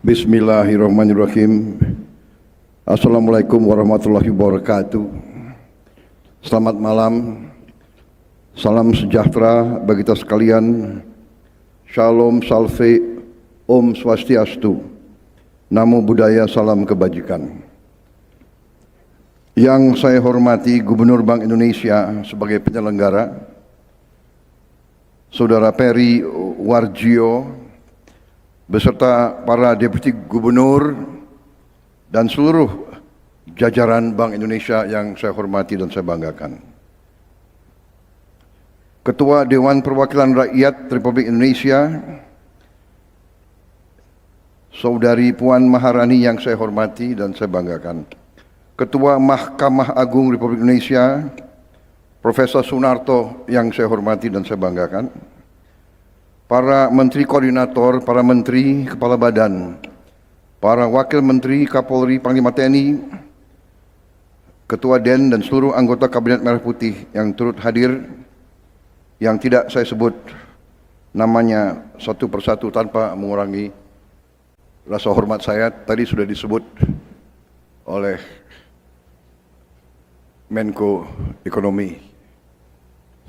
Bismillahirrahmanirrahim. Assalamualaikum warahmatullahi wabarakatuh. Selamat malam. Salam sejahtera bagi kita sekalian. Shalom, salve, Om Swastiastu. Namo Buddhaya, salam kebajikan. Yang saya hormati Gubernur Bank Indonesia sebagai penyelenggara, Saudara Peri Warjio, beserta para Deputi Gubernur dan seluruh jajaran Bank Indonesia yang saya hormati dan saya banggakan. Ketua Dewan Perwakilan Rakyat Republik Indonesia, Saudari Puan Maharani yang saya hormati dan saya banggakan. Ketua Mahkamah Agung Republik Indonesia, Profesor Sunarto yang saya hormati dan saya banggakan. Para Menteri Koordinator, para Menteri, Kepala Badan, para Wakil Menteri, Kapolri, Panglima TNI, Ketua DEN dan seluruh anggota Kabinet Merah Putih yang turut hadir, yang tidak saya sebut namanya satu persatu tanpa mengurangi rasa hormat saya, tadi sudah disebut oleh Menko Ekonomi,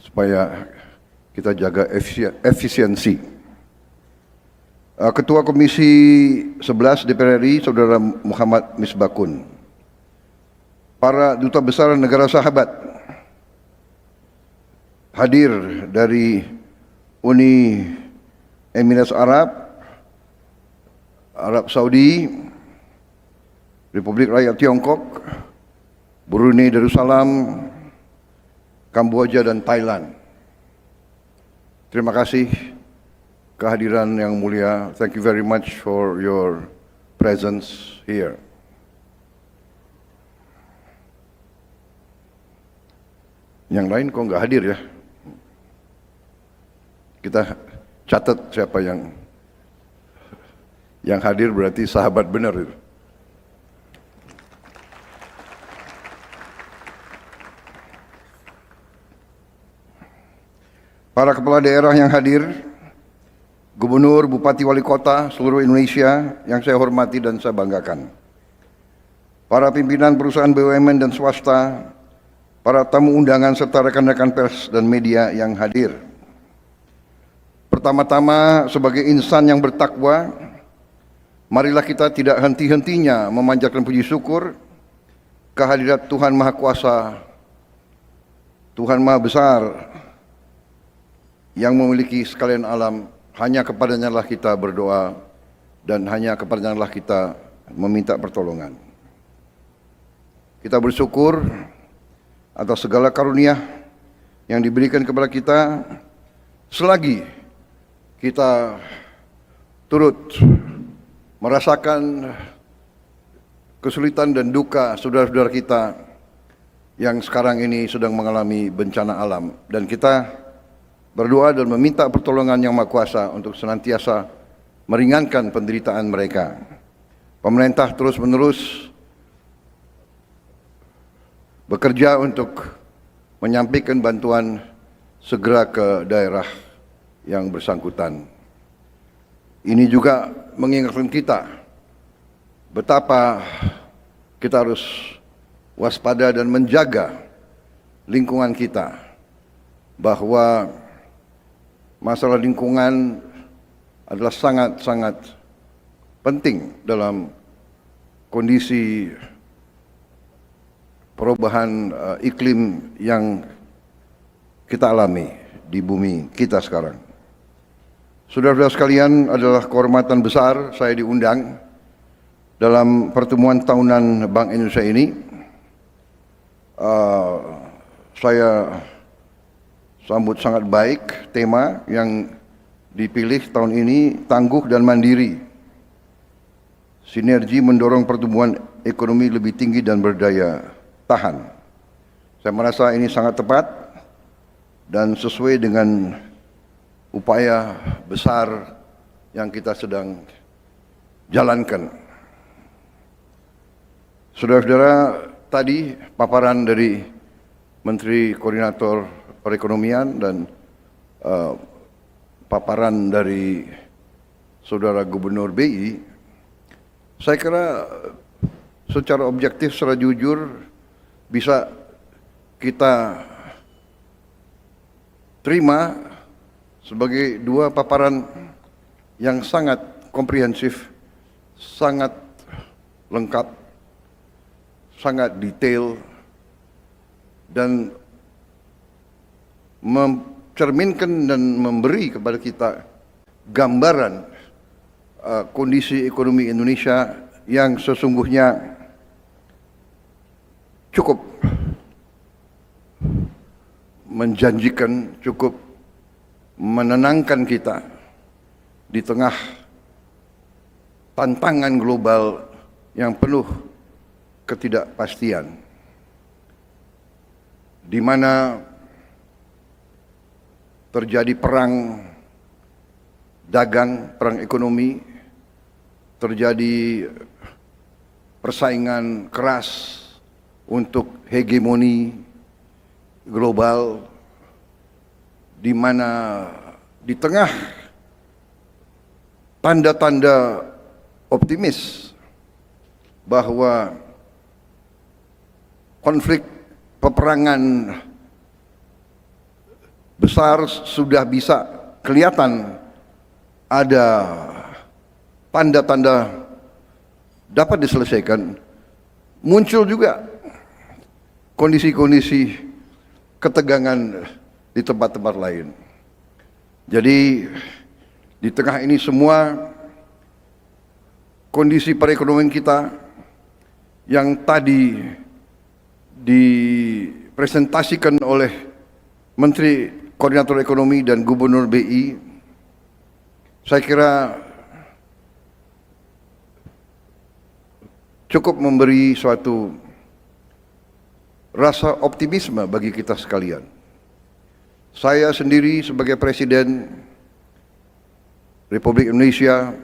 supaya kita jaga efisiensi. Ketua Komisi 11 DPR RI, Saudara Muhammad Misbakun. Para Duta Besar Negara Sahabat hadir dari Uni Emirat Arab, Arab Saudi, Republik Rakyat Tiongkok, Brunei Darussalam, Kamboja dan Thailand. Terima kasih kehadiran yang mulia. Thank you very much for your presence here. Yang lain kok nggak hadir ya? Kita catat siapa yang hadir, berarti sahabat benar itu. Para kepala daerah yang hadir, gubernur, bupati, wali kota seluruh Indonesia yang saya hormati dan saya banggakan. Para pimpinan perusahaan BUMN dan swasta, para tamu undangan serta rekan-rekan pers dan media yang hadir. Pertama-tama, sebagai insan yang bertakwa, marilah kita tidak henti-hentinya memanjatkan puji syukur kehadirat Tuhan Maha Kuasa, Tuhan Maha Besar, yang memiliki sekalian alam. Hanya kepadanya lah kita berdoa dan hanya kepadanya lah kita meminta pertolongan. Kita bersyukur atas segala karunia yang diberikan kepada kita selagi kita turut merasakan kesulitan dan duka saudara-saudara kita yang sekarang ini sedang mengalami bencana alam, dan kita berdoa dan meminta pertolongan Yang Maha Kuasa untuk senantiasa meringankan penderitaan mereka. Pemerintah terus-menerus bekerja untuk menyampaikan bantuan segera ke daerah yang bersangkutan. Ini juga mengingatkan kita betapa kita harus waspada dan menjaga lingkungan kita, bahwa masalah lingkungan adalah sangat-sangat penting dalam kondisi perubahan iklim yang kita alami di bumi kita sekarang. Saudara-saudara sekalian, adalah kehormatan besar saya diundang dalam pertemuan tahunan Bank Indonesia ini. Saya sambut sangat baik tema yang dipilih tahun ini, tangguh dan mandiri. Sinergi mendorong pertumbuhan ekonomi lebih tinggi dan berdaya tahan. Saya merasa ini sangat tepat dan sesuai dengan upaya besar yang kita sedang jalankan. Saudara-saudara, tadi paparan dari Menteri Koordinator Perekonomian dan paparan dari Saudara Gubernur BI Saya kira secara objektif, secara jujur bisa kita terima sebagai dua paparan yang sangat komprehensif, sangat lengkap, sangat detail, dan mencerminkan dan memberi kepada kita gambaran kondisi ekonomi Indonesia yang sesungguhnya cukup menjanjikan, cukup menenangkan kita di tengah tantangan global yang penuh ketidakpastian, di mana terjadi perang dagang, perang ekonomi, terjadi persaingan keras untuk hegemoni global, di mana di tengah tanda-tanda optimis bahwa konflik peperangan besar sudah bisa kelihatan, ada tanda-tanda dapat diselesaikan, muncul juga kondisi-kondisi ketegangan di tempat-tempat lain. Jadi di tengah ini semua, kondisi perekonomian kita yang tadi dipresentasikan oleh Menteri Koordinator Ekonomi dan Gubernur BI, saya kira cukup memberi suatu rasa optimisme bagi kita sekalian. Saya sendiri sebagai Presiden Republik Indonesia,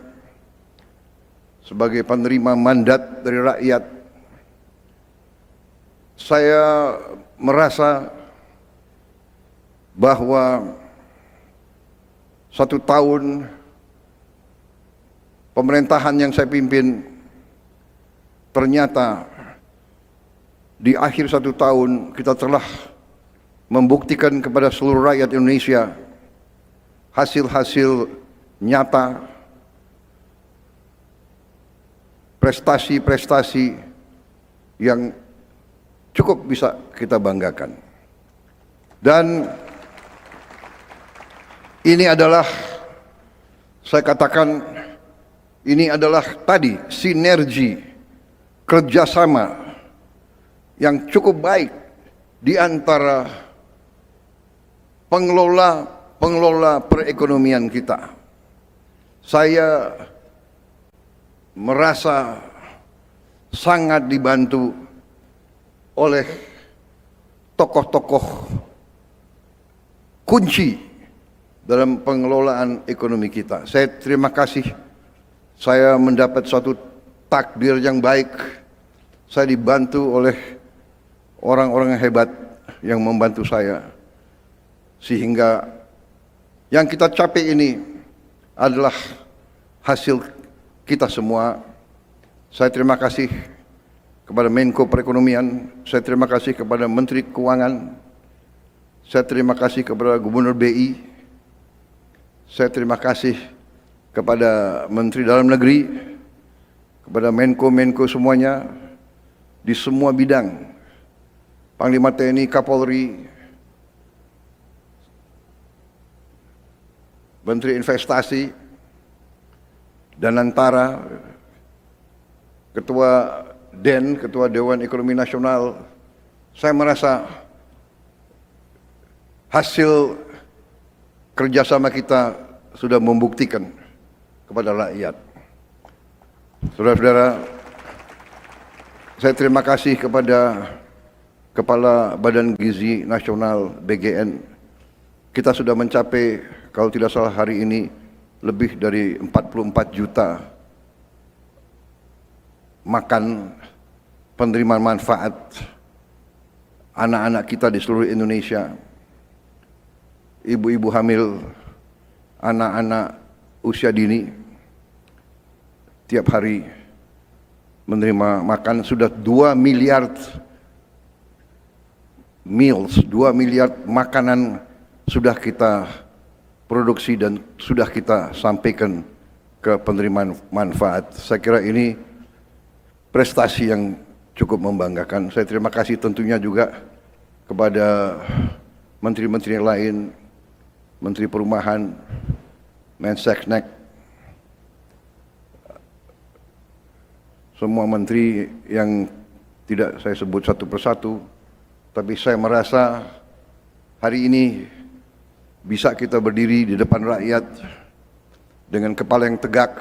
sebagai penerima mandat dari rakyat, saya merasa bahwa 1 tahun pemerintahan yang saya pimpin, ternyata di akhir 1 tahun kita telah membuktikan kepada seluruh rakyat Indonesia hasil-hasil nyata, prestasi-prestasi yang cukup bisa kita banggakan. Dan ini adalah, saya katakan, ini adalah tadi sinergi kerjasama yang cukup baik di antara pengelola perekonomian kita. Saya merasa sangat dibantu oleh tokoh-tokoh kunci dalam pengelolaan ekonomi kita. Saya terima kasih, saya mendapat suatu takdir yang baik. Saya dibantu oleh orang-orang yang hebat yang membantu saya, sehingga yang kita capai ini adalah hasil kita semua. Saya terima kasih kepada Menko Perekonomian, saya terima kasih kepada Menteri Keuangan, saya terima kasih kepada Gubernur BI, saya terima kasih kepada Menteri Dalam Negeri, kepada Menko semuanya di semua bidang, Panglima TNI, Kapolri, Menteri Investasi dan Antara, Ketua DEN, Ketua Dewan Ekonomi Nasional. Saya merasa hasil kerjasama kita sudah membuktikan kepada rakyat. Saudara-saudara, saya terima kasih kepada Kepala Badan Gizi Nasional BGN. Kita sudah mencapai, kalau tidak salah hari ini, lebih dari 44 juta makan penerima manfaat anak-anak kita di seluruh Indonesia, ibu-ibu hamil, anak-anak usia dini, tiap hari menerima makan, sudah 2 miliar meals, 2 miliar makanan sudah kita produksi dan sudah kita sampaikan ke penerima manfaat. Saya kira ini prestasi yang cukup membanggakan. Saya terima kasih tentunya juga kepada menteri-menteri lain, Menteri Perumahan, Menseknek, semua menteri yang tidak saya sebut satu persatu, tapi saya merasa hari ini bisa kita berdiri di depan rakyat dengan kepala yang tegak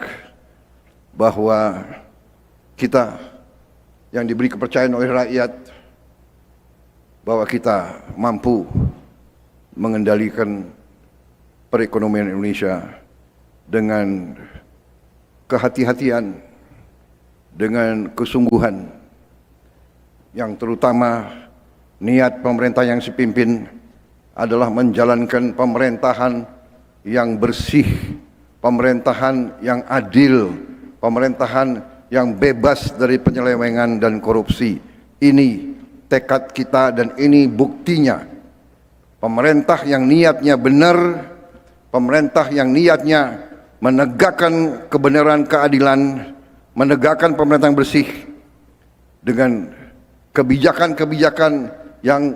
bahwa kita yang diberi kepercayaan oleh rakyat, bahwa kita mampu mengendalikan perekonomian Indonesia dengan kehati-hatian, dengan kesungguhan, yang terutama niat pemerintah yang saya pimpin adalah menjalankan pemerintahan yang bersih, pemerintahan yang adil, pemerintahan yang bebas dari penyelewengan dan korupsi. Ini tekad kita dan ini buktinya. Pemerintah yang niatnya benar, pemerintah yang niatnya menegakkan kebenaran, keadilan, menegakkan pemerintahan bersih dengan kebijakan-kebijakan yang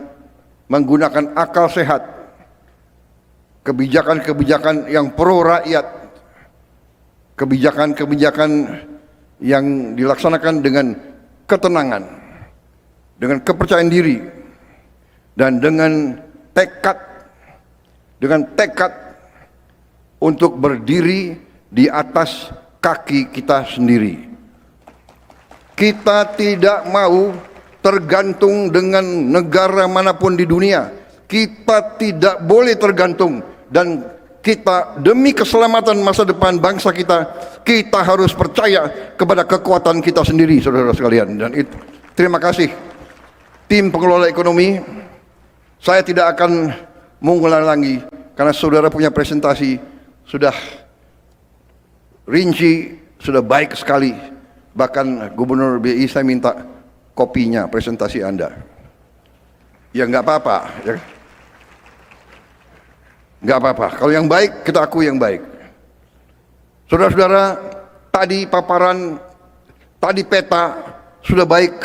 menggunakan akal sehat, kebijakan-kebijakan yang pro rakyat, kebijakan-kebijakan yang dilaksanakan dengan ketenangan, dengan kepercayaan diri, dan dengan tekad untuk berdiri di atas kaki kita sendiri. Kita tidak mau tergantung dengan negara manapun di dunia. Kita tidak boleh tergantung, dan kita demi keselamatan masa depan bangsa kita, kita harus percaya kepada kekuatan kita sendiri, saudara sekalian. Dan itu, terima kasih tim pengelola ekonomi. Saya tidak akan mengulang lagi karena saudara punya presentasi sudah rinci, sudah baik sekali. Bahkan Gubernur BI saya minta kopinya presentasi Anda. Ya nggak apa-apa, ya. Nggak apa-apa. Kalau yang baik kita akui yang baik. Saudara-saudara, tadi paparan, tadi peta sudah baik,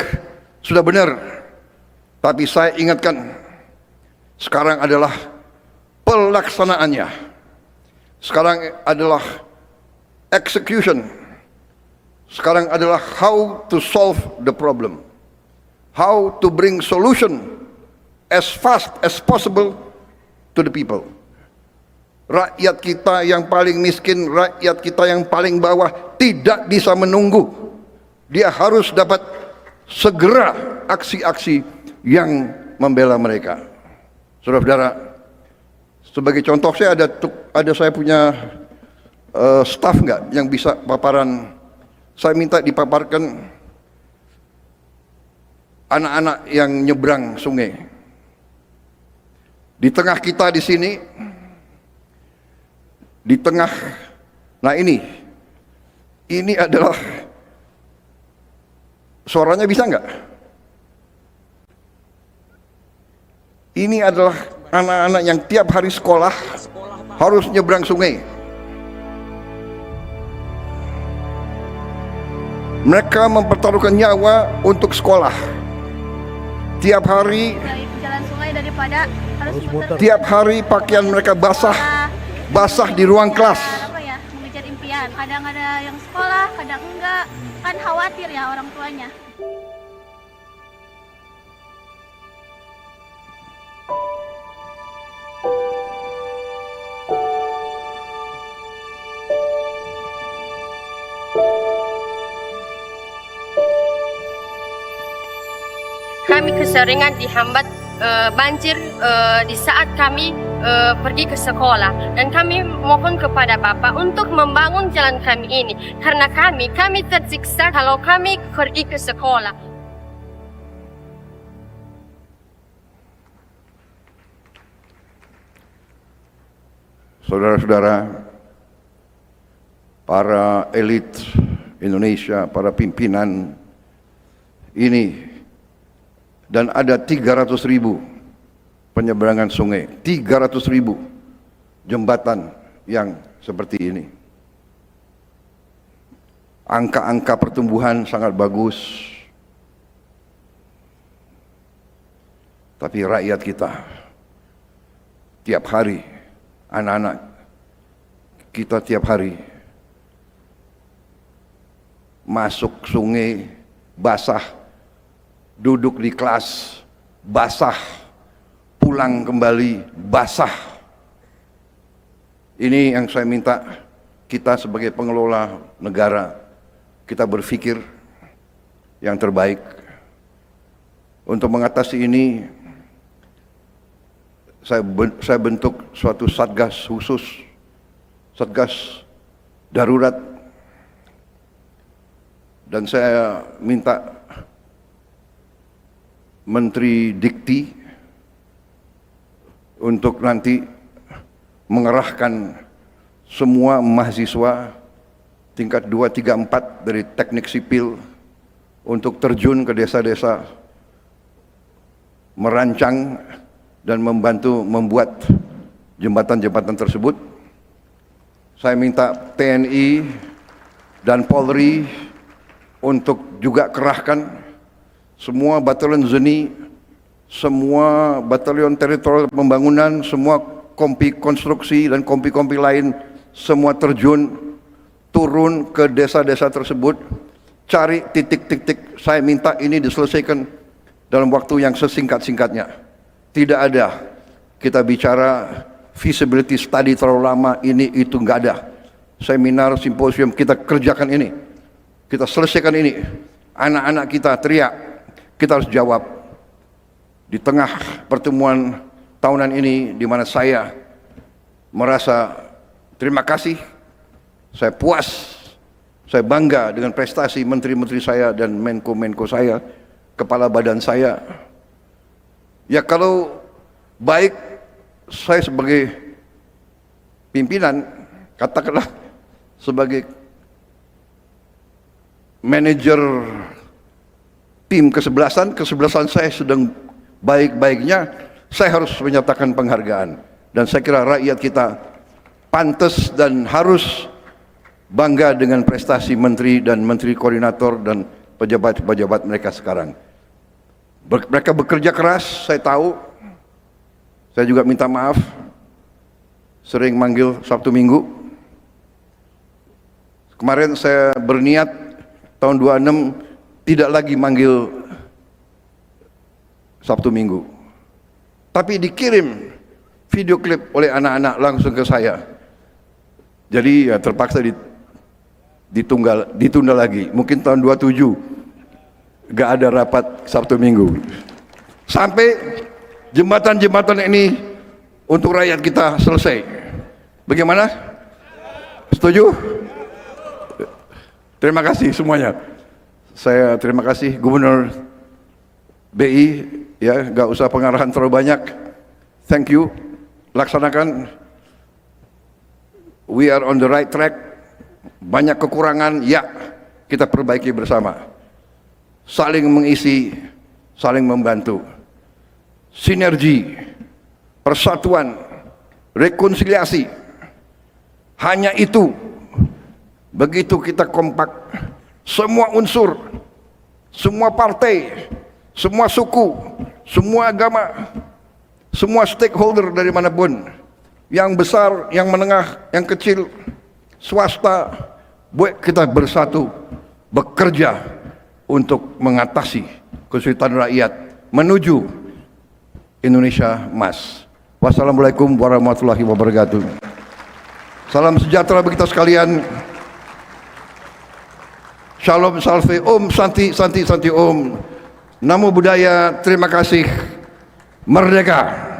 sudah benar. Tapi saya ingatkan, sekarang adalah pelaksanaannya. Sekarang adalah execution. Sekarang adalah how to solve the problem. How to bring solution as fast as possible to the people. Rakyat kita yang paling miskin, rakyat kita yang paling bawah tidak bisa menunggu. Dia harus dapat segera aksi-aksi yang membela mereka. Saudara-saudara, sebagai contoh saya ada saya punya staff nggak yang bisa paparan. Saya minta dipaparkan anak-anak yang nyebrang sungai. Di tengah kita di sini, di tengah, nah ini adalah, suaranya bisa nggak? Ini adalah anak-anak yang tiap hari sekolah harus nyebrang sungai. Mereka mempertaruhkan nyawa untuk sekolah. Tiap hari, jalan sungai daripada harus tiap hari pakaian mereka basah di ruang kelas. Mengejar impian. Kadang ada yang sekolah, kadang enggak. Kan khawatir ya orang tuanya. Kami keseringan dihambat banjir di saat kami pergi ke sekolah, dan kami mohon kepada Bapak untuk membangun jalan kami ini karena kami tersiksa kalau kami pergi ke sekolah. Saudara-saudara, para elit Indonesia, para pimpinan ini, dan ada 300.000 penyeberangan sungai, 300.000 jembatan yang seperti ini. Angka-angka pertumbuhan sangat bagus, tapi rakyat kita tiap hari, anak-anak kita tiap hari masuk sungai basah, duduk di kelas basah, pulang kembali basah. Ini yang saya minta kita sebagai pengelola negara, kita berpikir yang terbaik. Untuk mengatasi ini, saya bentuk suatu satgas khusus, satgas darurat, dan saya minta Menteri Dikti untuk nanti mengerahkan semua mahasiswa tingkat 2, 3, 4 dari teknik sipil untuk terjun ke desa-desa, merancang dan membantu membuat jembatan-jembatan tersebut. Saya minta TNI dan Polri untuk juga kerahkan semua batalion ZENI, semua batalion teritorial pembangunan, semua kompi konstruksi dan kompi-kompi lain, semua terjun, turun ke desa-desa tersebut, cari titik-titik. Saya minta ini diselesaikan dalam waktu yang sesingkat-singkatnya. Tidak ada kita bicara feasibility study terlalu lama, ini itu nggak ada. Seminar, simposium, kita kerjakan ini, kita selesaikan ini. Anak-anak kita teriak, kita harus jawab. Di tengah pertemuan tahunan ini, di mana saya merasa terima kasih, saya puas, saya bangga dengan prestasi menteri-menteri saya dan menko-menko saya, kepala badan saya. Ya kalau baik, saya sebagai pimpinan, katakanlah sebagai manajer tim kesebelasan saya sedang baik-baiknya, saya harus menyatakan penghargaan. Dan saya kira rakyat kita pantas dan harus bangga dengan prestasi menteri dan menteri koordinator dan pejabat-pejabat mereka sekarang. Mereka bekerja keras, saya tahu. Saya juga minta maaf, sering manggil Sabtu Minggu. Kemarin saya berniat tahun 26 tidak lagi manggil Sabtu Minggu, tapi dikirim video klip oleh anak-anak langsung ke saya. Jadi ya terpaksa ditunda lagi. Mungkin tahun 27 gak ada rapat Sabtu Minggu. Sampai jembatan-jembatan ini untuk rakyat kita selesai. Bagaimana? Setuju? Terima kasih semuanya. Saya terima kasih Gubernur BI, ya, gak usah pengarahan terlalu banyak. Thank you. Laksanakan. We are on the right track. Banyak kekurangan, ya, kita perbaiki bersama. Saling mengisi, saling membantu. Sinergi, persatuan, rekonsiliasi. Hanya itu. Begitu kita kompak, semua unsur, semua partai, semua suku, semua agama, semua stakeholder dari manapun, yang besar, yang menengah, yang kecil, swasta, buat kita bersatu, bekerja untuk mengatasi kesulitan rakyat menuju Indonesia emas. Wassalamualaikum warahmatullahi wabarakatuh. Salam sejahtera bagi kita sekalian. Shalom salve, Om Santi Santi Santi Om. Namo Buddhaya, terima kasih. Merdeka.